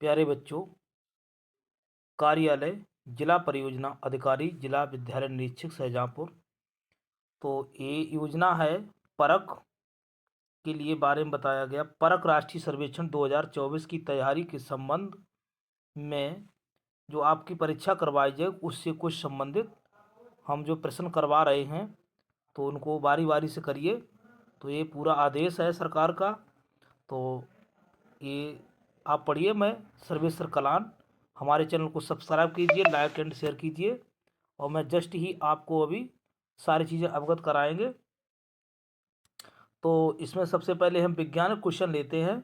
प्यारे बच्चों, कार्यालय जिला परियोजना अधिकारी जिला विद्यालय निरीक्षक शाहजहाँपुर। तो ये योजना है परख के लिए बारे में बताया गया। परख राष्ट्रीय सर्वेक्षण 2024 की तैयारी के संबंध में जो आपकी परीक्षा करवाई जाए उससे कुछ संबंधित हम जो प्रश्न करवा रहे हैं तो उनको बारी बारी से करिए। तो ये पूरा आदेश है सरकार का। तो ये आप पढ़िए। मैं सर्वेश्वर कलान, हमारे चैनल को सब्सक्राइब कीजिए, लाइक एंड शेयर कीजिए और मैं जस्ट ही आपको अभी सारी चीज़ें अवगत कराएंगे। तो इसमें सबसे पहले हम विज्ञान के क्वेश्चन लेते हैं।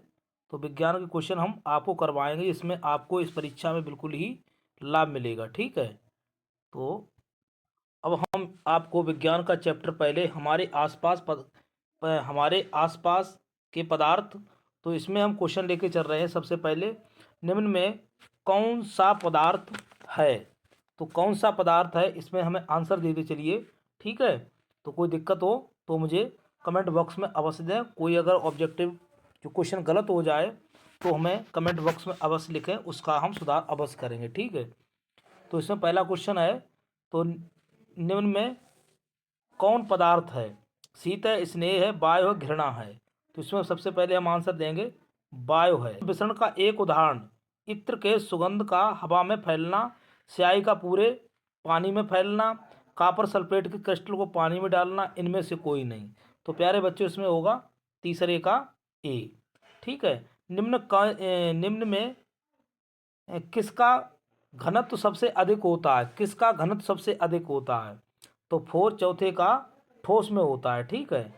तो विज्ञान के क्वेश्चन हम आपको करवाएंगे, इसमें आपको इस परीक्षा में बिल्कुल ही लाभ मिलेगा। ठीक है। तो अब हम आपको विज्ञान का चैप्टर पहले हमारे आसपास के पदार्थ, तो इसमें हम क्वेश्चन लेके चल रहे हैं। सबसे पहले निम्न में कौन सा पदार्थ है, तो कौन सा पदार्थ है इसमें हमें आंसर देते चलिए। ठीक है। तो कोई दिक्कत हो तो मुझे कमेंट बॉक्स में अवश्य दें। कोई अगर ऑब्जेक्टिव जो क्वेश्चन गलत हो जाए तो हमें कमेंट बॉक्स में अवश्य लिखें, उसका हम सुधार अवश्य करेंगे। ठीक है। तो इसमें पहला क्वेश्चन है, तो निम्न में कौन पदार्थ है? शीत है, स्नेह है, वायु है, घृणा है। तो इसमें सबसे पहले हम आंसर देंगे वायु है। विसरण का एक उदाहरण, इत्र के सुगंध का हवा में फैलना, स्याही का पूरे पानी में फैलना, कॉपर सल्फेट के क्रिस्टल को पानी में डालना, इनमें से कोई नहीं। तो प्यारे बच्चों इसमें होगा तीसरे का ए। ठीक है। निम्न में किसका घनत्व सबसे अधिक होता है? किसका घनत्व सबसे अधिक होता है? तो 4 चौथे का ठोस में होता है। ठीक है।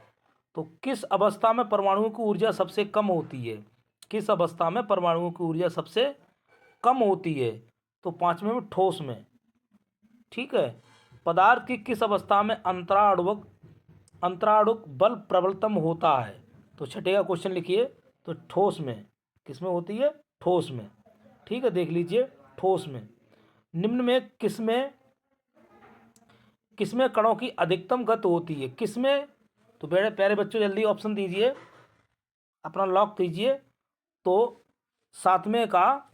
तो किस अवस्था में परमाणुओं की ऊर्जा सबसे कम होती है? किस अवस्था में परमाणुओं की ऊर्जा सबसे कम होती है? तो 5वें में ठोस में। ठीक है। पदार्थ की किस अवस्था में अंतराणुक बल प्रबलतम होता है? तो छठे का क्वेश्चन लिखिए। तो ठोस में। किसमें होती है? ठोस में। ठीक है, देख लीजिए ठोस में। निम्न में किसमें कणों की अधिकतम गति होती है? किसमें? तो प्यारे प्यारे बच्चों जल्दी ऑप्शन दीजिए, अपना लॉक कीजिए। तो सातवें का,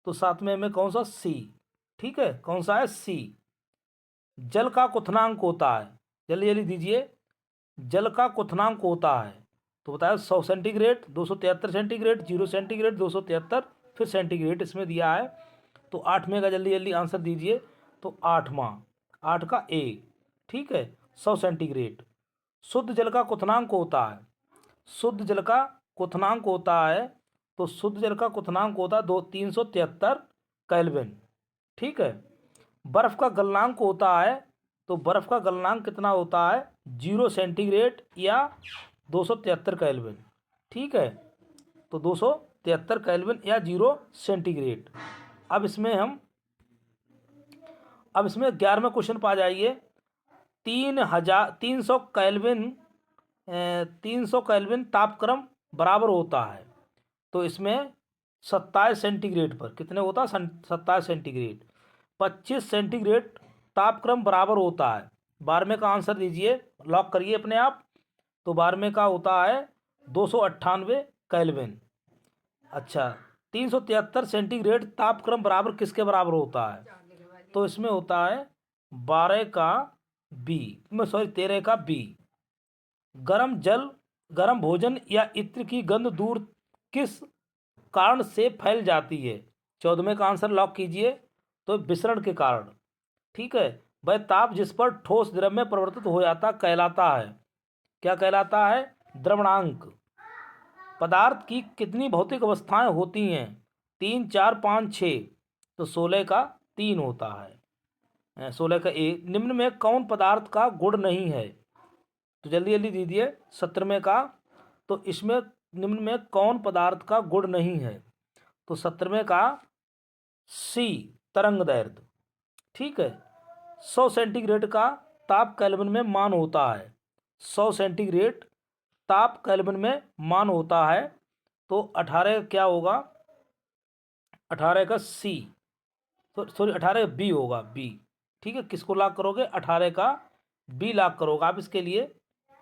तो सातवें में कौन सा? सी। ठीक है, कौन सा है? सी। जल का क्वथनांक होता है, जल्दी जल्दी दीजिए। जल का क्वथनांक होता है तो बताया 100 सेंटीग्रेड, 273 सेंटीग्रेड, 0 सेंटीग्रेड, 273 फिर सेंटीग्रेड इसमें दिया है। तो 8वें का जल्दी जल्दी आंसर दीजिए। तो 8वां, 8 का ए। ठीक है, 100 सेंटीग्रेड। शुद्ध जल का क्वथनांक होता है, शुद्ध जल का क्वथनांक होता है, तो शुद्ध जल का क्वथनांक होता है 373 केल्विन। ठीक है। बर्फ का गलनांक होता है, तो बर्फ का गलनांक कितना होता है? 0 सेंटीग्रेड या 273 केल्विन। ठीक है। तो 273 केल्विन या 0 सेंटीग्रेड। अब इसमें 11वें क्वेश्चन पर आ जाइए। 300 केल्विन 300 केल्विन तापक्रम बराबर होता है, तो इसमें 27 सेंटीग्रेड पर कितने होता है? 27 सेंटीग्रेड। 25 सेंटीग्रेड तापक्रम बराबर होता है। 12वें का आंसर दीजिए, लॉक करिए अपने आप। तो 12वें का होता है 298 केल्विन। अच्छा, 373 सेंटीग्रेड तापक्रम बराबर किसके बराबर होता है? तो इसमें होता है 12 का बी, सॉरी 13 का बी। गर्म भोजन या इत्र की गंध दूर किस कारण से फैल जाती है? 14वें का आंसर लॉक कीजिए। तो विसरण के कारण। ठीक है। वह ताप जिस पर ठोस द्रव में परिवर्तित हो जाता कहलाता है, क्या कहलाता है? द्रवणांक। पदार्थ की कितनी भौतिक अवस्थाएं होती हैं? 3, 4, 5, 6। तो 16 का 3 होता है, 16 का ए। निम्न में कौन पदार्थ का गुण नहीं है? तो जल्दी जल्दी दीजिए। 17वें का, तो इसमें निम्न में कौन पदार्थ का गुण नहीं है? तो 17वें का सी, तरंग दैर्ध्य। ठीक है। 100 सेंटीग्रेड का ताप केल्विन में मान होता है, 100 सेंटीग्रेड ताप केल्विन में मान होता है। तो 18 क्या होगा? 18 का सी, तो सॉरी 18 बी होगा, बी। ठीक है, किसको लॉक करोगे? 18 का बी लॉक करोगे आप इसके लिए,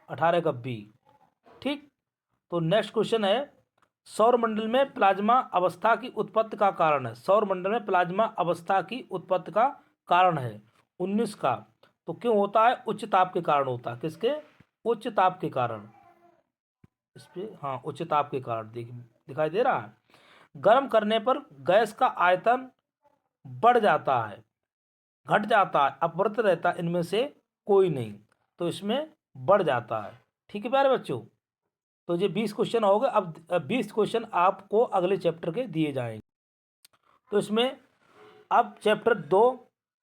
18 का बी। ठीक। तो नेक्स्ट क्वेश्चन है, सौरमंडल में प्लाज्मा अवस्था की उत्पत्ति का कारण है। सौरमंडल में प्लाज्मा अवस्था की उत्पत्ति का कारण है 19 का। तो क्यों होता है? उच्च ताप के कारण होता है। किसके? उच्च ताप के कारण। इस पे हाँ, उच्च ताप के कारण दिखाई दे रहा है। गर्म करने पर गैस का आयतन बढ़ जाता है, घट जाता है, अपवर्त रहता है, इनमें से कोई नहीं। तो इसमें बढ़ जाता है। ठीक है प्यारे बच्चों, तो ये 20 क्वेश्चन हो गए। अब 20 क्वेश्चन आपको अगले चैप्टर के दिए जाएंगे। तो इसमें अब चैप्टर 2,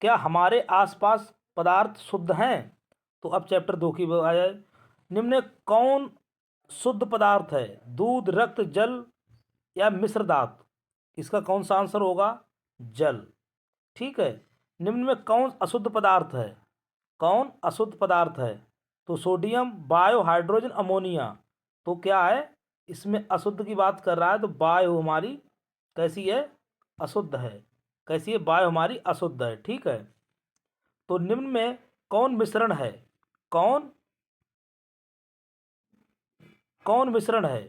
क्या हमारे आसपास पदार्थ शुद्ध हैं? तो अब चैप्टर 2 की आ जाए। निम्न में कौन शुद्ध पदार्थ है? दूध, रक्त, जल या मिश्र धातु? इसका कौन सा आंसर होगा? जल। ठीक है। निम्न में कौन अशुद्ध पदार्थ है? कौन अशुद्ध पदार्थ है? तो सोडियम, बायो, हाइड्रोजन, अमोनिया। तो क्या है? इसमें अशुद्ध की बात कर रहा है, तो बायो हमारी कैसी है? अशुद्ध है। कैसी है? बायो हमारी अशुद्ध है। ठीक है। तो निम्न में कौन मिश्रण है? कौन कौन मिश्रण है?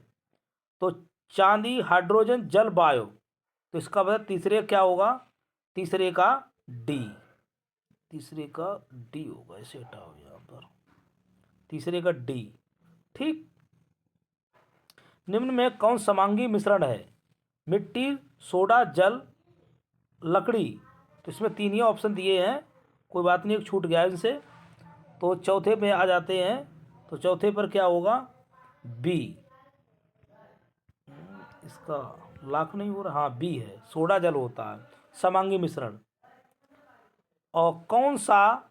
तो चांदी, हाइड्रोजन, जल, बायो। तो इसका मतलब तीसरे क्या होगा? तीसरे का डी। तीसरे का डी होगा। इसे हटाओ यहाँ पर, तीसरे का डी। ठीक। निम्न में कौन समांगी मिश्रण है? मिट्टी, सोडा, जल, लकड़ी। तो इसमें 3 ही ऑप्शन दिए हैं, कोई बात नहीं, एक छूट गया इनसे। तो चौथे में आ जाते हैं। तो चौथे पर क्या होगा? बी। इसका लाख नहीं हो रहा, हाँ बी है, सोडा जल होता है समांगी मिश्रण। और कौन सा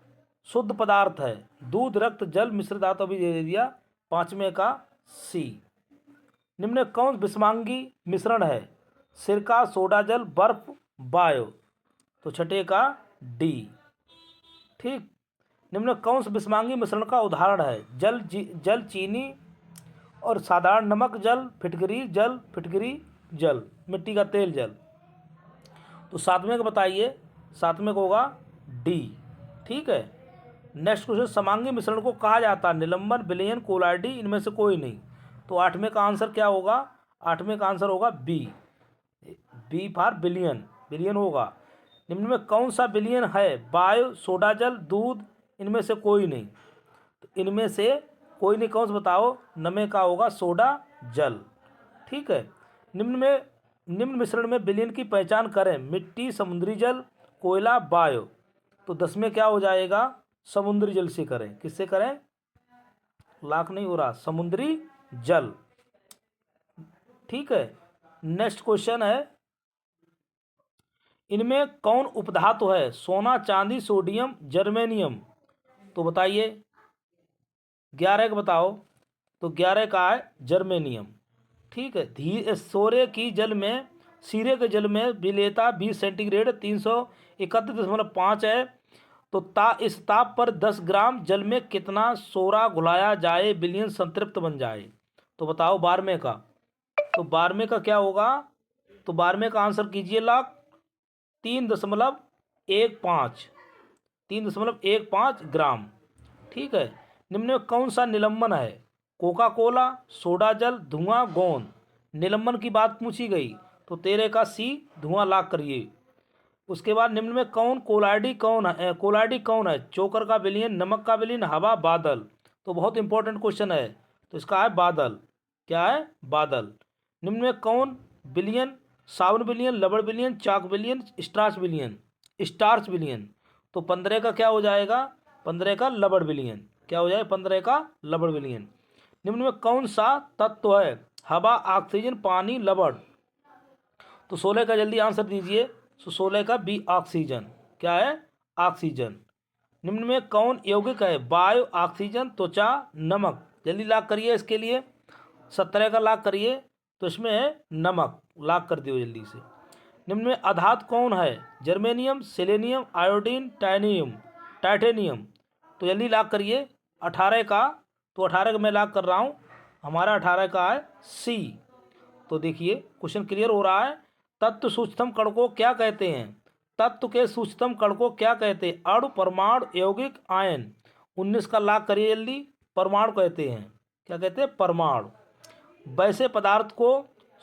शुद्ध पदार्थ है? दूध, रक्त, जल, मिश्र धातु अभी दे दिया। पांचवें का सी। निम्न में कौन विषमांगी मिश्रण है? सिरका, सोडा जल, बर्फ, बायो। तो छठे का डी। ठीक। निम्न में कौन सा विषमांगी मिश्रण का उदाहरण है? जल, चीनी और साधारण नमक, जल, फिटकरी, जल, फिटकरी, जल, मिट्टी का तेल, जल। तो सातवें का बताइए। सातवें को होगा डी। ठीक है। नेक्स्ट क्वेश्चन, समांगी मिश्रण को कहा जाता है? निलंबन, विलयन, कोलाइडी, इनमें से कोई नहीं। तो आठवें का आंसर क्या होगा? आठवें का आंसर होगा बी। बी फॉर विलयन, विलयन होगा। निम्न में कौन सा विलयन है? बायो, सोडा जल, दूध, इनमें से कोई नहीं। तो इनमें से कोई नहीं, कौन सा बताओ? नवे का होगा सोडा जल। ठीक है। निम्न मिश्रण में विलयन की पहचान करें। मिट्टी, समुद्री जल, कोयला, बायो। तो 10वें क्या हो जाएगा? समुद्री जल से करें। किससे करें? लाख नहीं हो रहा, समुद्री जल। ठीक है। नेक्स्ट क्वेश्चन है, इनमें कौन उपधातु है? सोना, चांदी, सोडियम, जर्मेनियम। तो बताइए 11 का बताओ। तो 11 का है जर्मेनियम। ठीक है। सीरे के जल में विलेयता 20 सेंटीग्रेड 331.5 है। तो इस ताप पर 10 ग्राम जल में कितना सोरा घुलाया जाए विलयन संतृप्त बन जाए? तो बताओ 12वें का। तो 12वें का क्या होगा? तो 12वें का आंसर कीजिए लाख 3.15 3.15 ग्राम। ठीक है। निम्न में कौन सा निलंबन है? कोका कोला, सोडा जल, धुआं, गोंद। निलंबन की बात पूछी गई, तो 13 का सी, धुआं लाख करिए। उसके बाद निम्न में कोलाइडी कौन है? चोकर का विलयन, नमक का विलयन, हवा, बादल। तो बहुत इंपॉर्टेंट क्वेश्चन है। तो इसका है बादल। क्या है? बादल। निम्न में कौन विलयन? सावन विलयन, लवण विलयन, चाक विलयन, स्टार्च विलयन। तो 15 का क्या हो जाएगा? 15 का लवण विलयन। क्या हो जाएगा? 15 का लवण विलयन। निम्न में कौन सा तत्व है? हवा, ऑक्सीजन, पानी, लवण। तो 16 का जल्दी आंसर दीजिए। तो 16 का बी, ऑक्सीजन। क्या है? ऑक्सीजन। निम्न में कौन यौगिक है? वायु, ऑक्सीजन, त्वचा, नमक। जल्दी लाख करिए इसके लिए। 17 का लाख करिए। तो इसमें है नमक, लाख कर दियो जल्दी से। निम्न में अधातु कौन है? Germanium, selenium, iodine, titanium. तो जल्दी लाख करिए 18 का। तो 18 का मैं लाख कर रहा हूँ। हमारा 18 का है सी। तो देखिए क्वेश्चन क्लियर हो रहा है। तत्व सूक्ष्मतम कण को क्या कहते हैं? तत्व के सूक्ष्मतम कण को क्या कहते हैं? अणु, परमाणु, यौगिक, आयन। 19 का लाख करिए जल्दी। परमाणु कहते हैं। क्या कहते हैं? परमाणु। वैसे पदार्थ को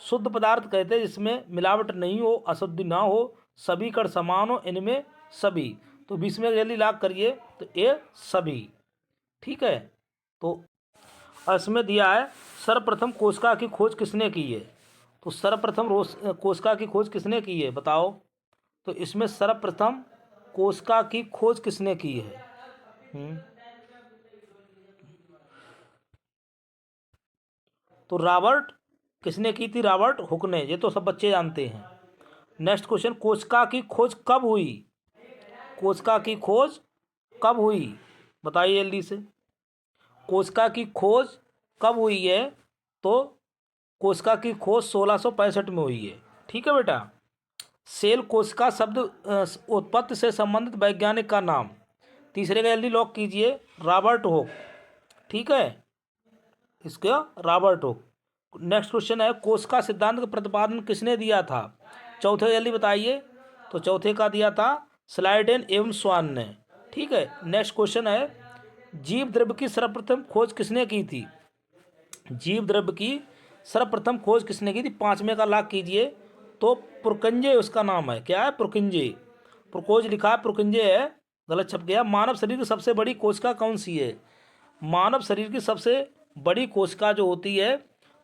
शुद्ध पदार्थ कहते हैं जिसमें मिलावट नहीं हो, अशुद्धि ना हो, सभी कण समान हो, इनमें सभी। तो 20 में जल्दी लाग करिए तो ये सभी। ठीक है, तो इसमें दिया है सर्वप्रथम कोशिका की खोज किसने की है। तो सर्वप्रथम कोशिका की खोज किसने की है बताओ। तो इसमें सर्वप्रथम कोशिका की खोज किसने की है। तो रॉबर्ट किसने की थी, रॉबर्ट हुक ने, ये तो सब बच्चे जानते हैं। नेक्स्ट क्वेश्चन, कोशिका की खोज कब हुई। कोशिका की खोज कब हुई बताइए जल्दी से। कोशिका की खोज कब हुई है। तो कोशिका की खोज 1665 में हुई है। ठीक है बेटा। सेल कोशिका शब्द उत्पत्ति से संबंधित वैज्ञानिक का नाम। तीसरे का जल्दी लॉक कीजिए, रॉबर्ट हुक। ठीक है, इसका रॉबर्ट हुक। नेक्स्ट क्वेश्चन है, कोशिका सिद्धांत का प्रतिपादन किसने दिया था। चौथे का जल्दी बताइए। तो चौथे का दिया था स्लाइडेन एवं स्वान ने। ठीक है, नेक्स्ट क्वेश्चन है, जीव द्रव्य की सर्वप्रथम खोज किसने की थी। जीव द्रव्य की सर्वप्रथम खोज किसने की थी, पांचवें का लाख कीजिए। तो पुरकंजे उसका नाम है। क्या है, पुरकंजे। पुरकोज लिखा है, पुरकंजे है, गलत छप गया। मानव शरीर की सबसे बड़ी कोशिका कौन सी है। मानव शरीर की सबसे बड़ी कोशिका जो होती है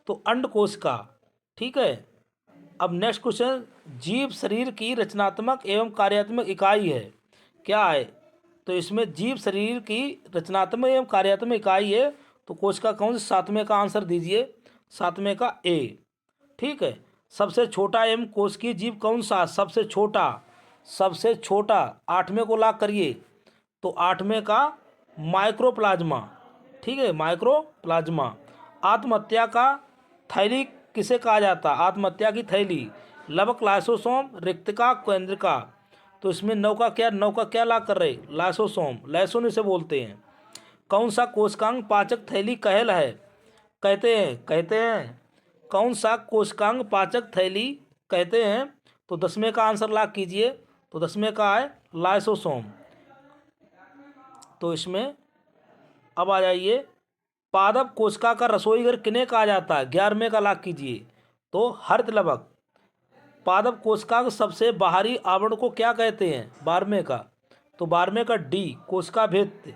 तो अंड कोशिका। ठीक है। अब नेक्स्ट क्वेश्चन, जीव शरीर की रचनात्मक एवं कार्यात्मक इकाई है। क्या है। तो इसमें जीव शरीर की रचनात्मक एवं कार्यात्मक इकाई है तो कोशिका कौन सी, सातवें का आंसर दीजिए, सातवें का ए। ठीक है। सबसे छोटा एवं कोशिकीय जीव कौन सा, सबसे छोटा, सबसे छोटा, आठवें को लाख करिए। तो आठवें का माइक्रोप्लाज्मा। ठीक है, माइक्रोप्लाज्मा। आत्महत्या का थैली किसे कहा जाता है, आत्महत्या की थैली, लवक, लाइसोसोम, रिक्तिका, केंद्रिका। तो इसमें नौ का क्या ला कर रहे, लाइसोसोम, लैसोन इसे बोलते हैं। कौन सा कोशिकांग पाचक थैली कहल है, कहते हैं कौन सा कोशिकांग पाचक थैली कहते हैं। तो 10वें का आंसर लाख कीजिए। तो 10वें का है लाइसोसोम। तो इसमें अब आ जाइए, पादप कोशिका का रसोई घर किन्हें कहा जाता है, 11वें का लाख कीजिए। तो हरित लवक। पादप कोशिका के सबसे बाहरी आवरण को क्या कहते हैं, 12वें का। तो 12वें का डी, कोशिका भित्ति।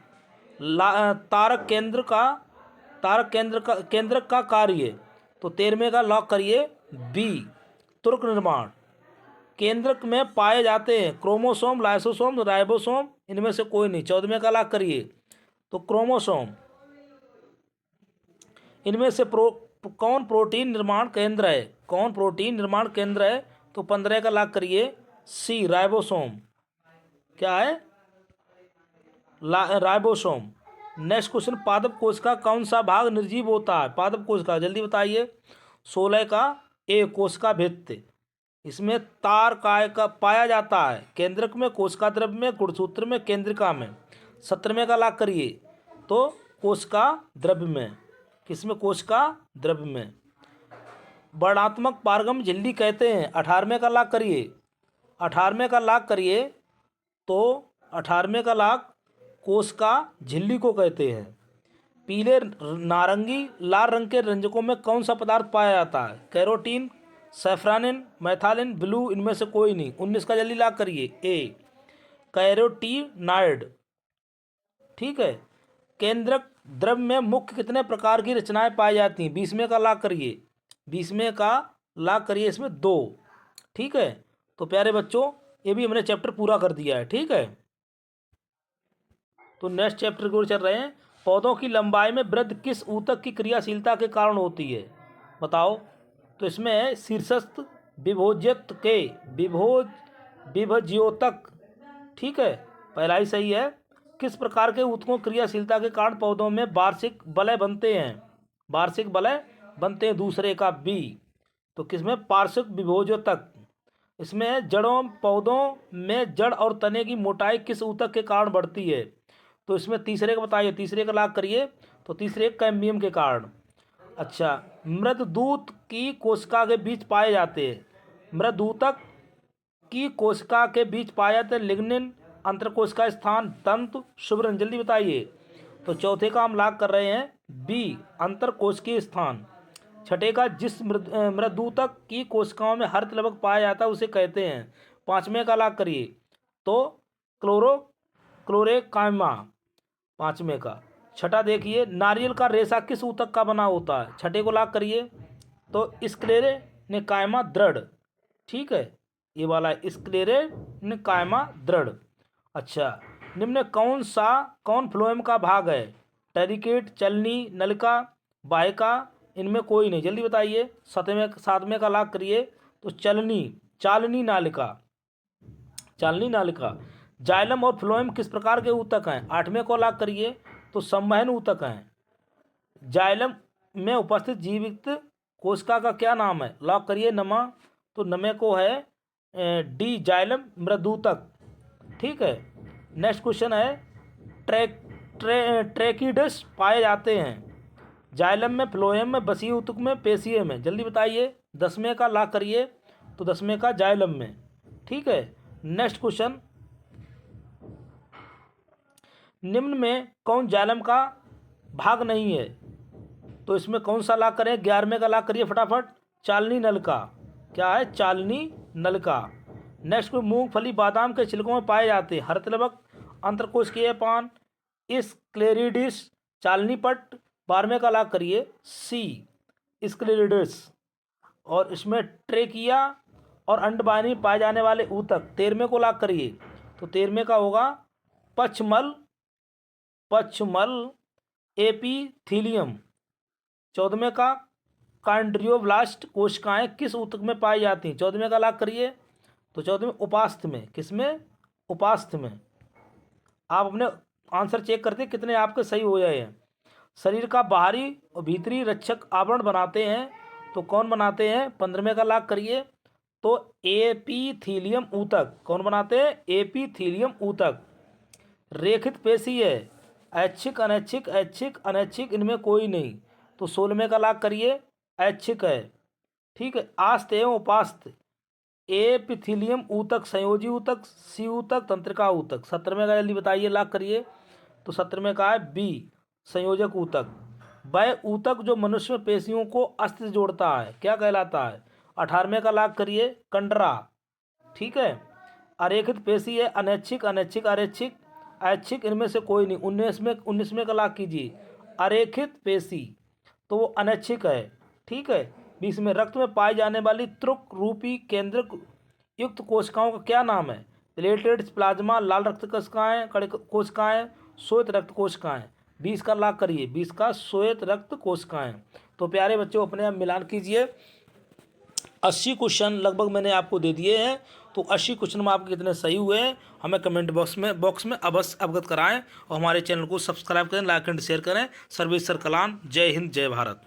तारक केंद्रक का कार्य। तो 13वें का लॉक करिए बी, तुर्क निर्माण। केंद्रक में पाए जाते हैं क्रोमोसोम, लाइसोसोम, राइबोसोम, इनमें से कोई नहीं। 14वें का लॉक करिए। तो क्रोमोसोम। इनमें से कौन प्रोटीन निर्माण केंद्र है, कौन प्रोटीन निर्माण केंद्र है। तो 15 का लॉक करिए सी, राइबोसोम। क्या है, राइबोसोम। नेक्स्ट क्वेश्चन, पादप कोशिका कौन सा भाग निर्जीव होता है, पादप कोशिका जल्दी बताइए। 16 का ए, कोशिका भित्ति। इसमें तार काय का पाया जाता है केंद्रक में, कोशिका द्रव्य में, गुणसूत्र में, केंद्रिका में। 17वें का लाख करिए। तो कोशिका द्रव्य में, किसमें, कोशिका द्रव्य में। वर्णात्मक पारगम झिल्ली कहते हैं, 18वें का लाख करिए। 18वें का लाख करिए। तो 18वें का लाख कोशिका झिल्ली को कहते हैं। पीले, नारंगी, लाल रंग के रंजकों में कौन सा पदार्थ पाया जाता है, कैरोटीन, सैफ्रानिन, मैथालिन, ब्लू, इनमें से कोई नहीं। 19 का जल्दी लाख करिए ए, कैरोटीनाइड। ठीक है। केंद्रक द्रव्य में मुख्य कितने प्रकार की रचनाएं पाई जाती हैं, 20वें का लाख करिए। 20वें का लाख करिए, इसमें 2। ठीक है। तो प्यारे बच्चों, ये भी हमने चैप्टर पूरा कर दिया है। ठीक है। तो नेक्स्ट चैप्टर की ओर चल रहे हैं। पौधों की लंबाई में वृद्धि किस ऊतक की क्रियाशीलता के कारण होती है बताओ। तो इसमें है शीर्षस्थ विभोज्यत के विभज्योतक। ठीक है, पहला ही सही है। किस प्रकार के ऊतकों क्रियाशीलता के कारण पौधों में वार्षिक वलय बनते हैं, वार्षिक वलय बनते हैं। दूसरे का बी। तो किसमें, पार्श्विक विभोज्योतक। इसमें जड़ों, पौधों में जड़ और तने की मोटाई किस ऊतक के कारण बढ़ती है। तो इसमें तीसरे का बताइए, तीसरे का लाभ करिए। तो तीसरे कैम्बियम के कारण। अच्छा, मृदूत की कोशिका के बीच पाए जाते हैं, मृदूतक की कोशिका के बीच पाए जाते हैं लिग्निन, अंतरकोशिका स्थान, तंतु, शुभ्रन, जल्दी बताइए। तो चौथे का हम लाभ कर रहे हैं बी, अंतरकोशिकीय स्थान। छठे का जिस मृदूतक की कोशिकाओं में हरित-लवक पाया जाता है उसे कहते हैं। पाँचवें का लॉक करिए तो क्लोरेकाइमा, पाँचवें का। छठा देखिए, नारियल का रेशा किस ऊतक का बना होता है? छठे को लॉक करिए तो स्क्लेरेकाइमा दृढ़, ठीक है, ये वाला स्क्लेरेकाइमा दृढ़। अच्छा, निम्न में कौन फ्लोएम का भाग है? टेरिकेट, चलनी, नलिका, वाहिका, इनमें कोई नहीं, जल्दी बताइए। सातवें का लॉक करिए तो चालनी नालिका। जाइलम और फ्लोएम किस प्रकार के ऊतक हैं? आठवें को लॉक करिए तो संवहन ऊतक हैं। जाइलम में उपस्थित जीवित कोशिका का क्या नाम है? लॉक करिए नमा, तो नमे को है डी जाइलम मृदूतक, ठीक है। नेक्स्ट क्वेश्चन है, ट्रेकिडस पाए जाते हैं जाइलम में, फ्लोएम में, बसीय ऊतक में, पेशीय में, जल्दी बताइए। 10वें का लॉक करिए तो 10वें का जाइलम में, ठीक है। नेक्स्ट क्वेश्चन, निम्न में कौन जाइलम का भाग नहीं है? तो इसमें कौन सा लॉक करें? 11वें का लॉक करिए फटाफट, चालनी नलिका। क्या है? चालनी नलिका। नेक्स्ट में मूंगफली, बादाम के छिलकों में पाए जाते हैं हरित-लवक, अंतरकोशिकीय पान, स्क्लेरिडिस, चालनी पट। 12वें का लॉक करिए सी स्क्लेरिडिस। और इसमें ट्रेकिया और अंडवाहिनी में पाए जाने वाले ऊतक। 13वें को लॉक करिए तो 13वें का होगा पक्षमल एपिथीलियम। 14वें का कॉन्ड्रियोब्लास्ट कोशिकाएं किस ऊतक में पाई जाती हैं? 14वें का लॉक करिए तो 14वें उपास्थ में। किसमें? उपास्थ में। आप अपने आंसर चेक करते हैं कितने आपके सही हो जाए हैं। शरीर का बाहरी और भीतरी रक्षक आवरण बनाते हैं तो कौन बनाते हैं? 15वें का लॉक करिए तो एपिथीलियम ऊतक। कौन बनाते हैं? एपिथीलियम ऊतक। रेखित पेशी है, ऐच्छिक, अनैच्छिक, इनमें कोई नहीं, तो 16वें का लॉक करिए, ऐच्छिक है, ठीक है। आस्थ एवं उपास्थ, एपिथीलियम ऊतक, संयोजी ऊतक, सी ऊतक, तंत्रिका ऊतक। 17वें का जल्दी बताइए, लॉक करिए तो 17वें का है बी संयोजक ऊतक। वह ऊतक जो मनुष्य में पेशियों को अस्थि से जोड़ता है क्या कहलाता है? 18वें का लॉक करिए, कंडरा, ठीक है। अरेखित पेशी है, अनैच्छिक, अरैच्छिक, ऐच्छिक, इनमें से कोई नहीं। 19वें का लॉक कीजिए, अरेखित पेशी, तो वो अनैच्छिक है, ठीक है। 20 में रक्त में पाई जाने वाली त्रुक रूपी केंद्रक युक्त कोशिकाओं का क्या नाम है? प्लेटलेट्स, प्लाज्मा, लाल रक्त कोशिकाएं, कण कोशिकाएं, श्वेत रक्त कोशिकाएं। 20 का लॉक करिए, 20 का श्वेत रक्त कोशिकाएं। तो प्यारे बच्चों, अपने आप मिलान कीजिए। 80 क्वेश्चन लगभग मैंने आपको दे दिए हैं, तो 80 क्वेश्चन में आपके कितने सही हुए हैं हमें कमेंट बॉक्स में अवश्य अवगत कराएं और हमारे चैनल को सब्सक्राइब करें, लाइक एंड शेयर करें। सर्वेश्वर कलाम। जय हिंद, जय भारत।